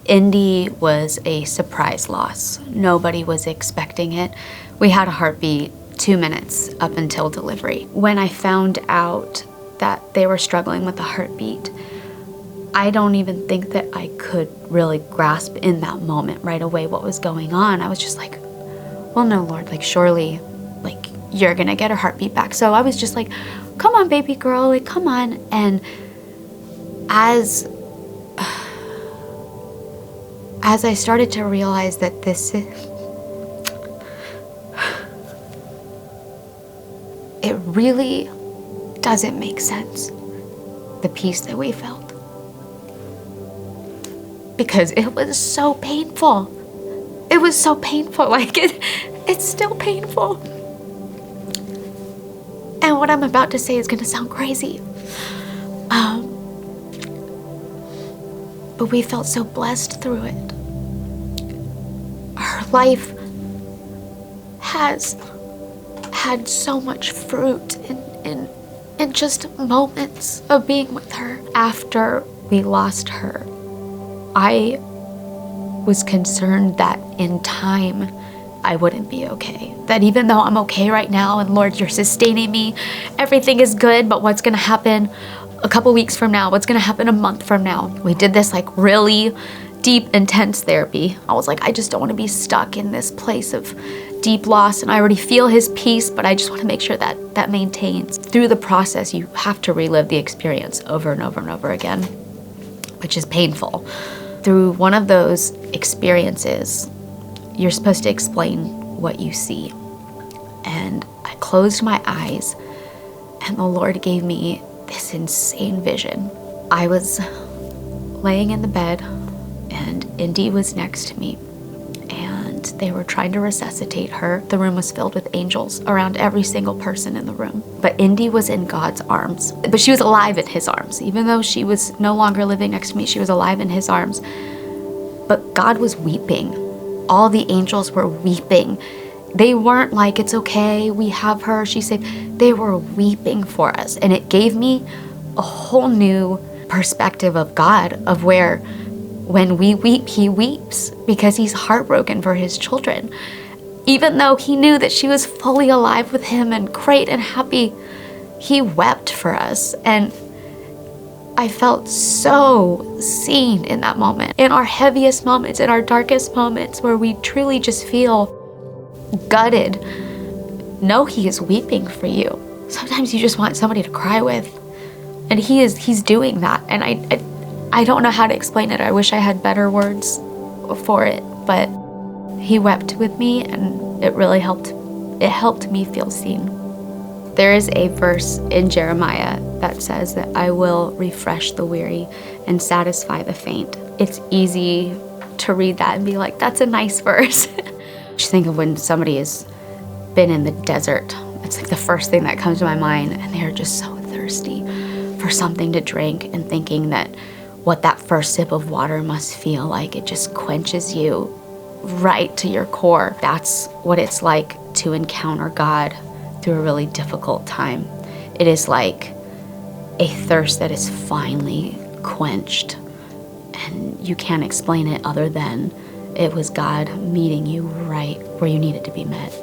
Indy was a surprise loss. Nobody was expecting it. We had a heartbeat 2 minutes up until delivery. When I found out that they were struggling with a heartbeat, I don't even think that I could really grasp in that moment right away what was going on. I was just like, well, no, Lord, like surely, like you're gonna get her heartbeat back. So I was just like, come on, baby girl, like come on. And as I started to realize that it really doesn't make sense, the peace that we felt. Because it was so painful. It was so painful, like it's still painful. And what I'm about to say is gonna sound crazy. But we felt so blessed through it. Her life has had so much fruit in just moments of being with her. After we lost her, I was concerned that in time I wouldn't be okay. That even though I'm okay right now and Lord, you're sustaining me, everything is good, but what's gonna happen a couple weeks from now? What's gonna happen a month from now? We did this like really deep, intense therapy. I was like, I just don't wanna be stuck in this place of deep loss, and I already feel his peace, but I just wanna make sure that that maintains. Through the process, you have to relive the experience over and over and over again, which is painful. Through one of those experiences, you're supposed to explain what you see. And I closed my eyes and the Lord gave me this insane vision. I was laying in the bed and Indy was next to me and they were trying to resuscitate her. The room was filled with angels around every single person in the room. But Indy was in God's arms, but she was alive in his arms. Even though she was no longer living next to me, she was alive in his arms. But God was weeping. All the angels were weeping. They weren't like, it's okay, we have her, she's safe. They were weeping for us. And it gave me a whole new perspective of God, of where when we weep, he weeps because he's heartbroken for his children. Even though he knew that she was fully alive with him and great and happy, he wept for us. And I felt so seen in that moment. In our heaviest moments, in our darkest moments, where we truly just feel gutted, know he is weeping for you. Sometimes you just want somebody to cry with, and he's doing that. And I don't know how to explain it. I wish I had better words for it, but he wept with me, and it really helped. It helped me feel seen. There is a verse in Jeremiah that says that I will refresh the weary and satisfy the faint. It's easy to read that and be like, that's a nice verse. Just think of when somebody has been in the desert. It's like the first thing that comes to my mind, and they're just so thirsty for something to drink, and thinking that what that first sip of water must feel like, it just quenches you right to your core. That's what it's like to encounter God through a really difficult time. It is like a thirst that is finally quenched, and you can't explain it other than it was God meeting you right where you needed to be met.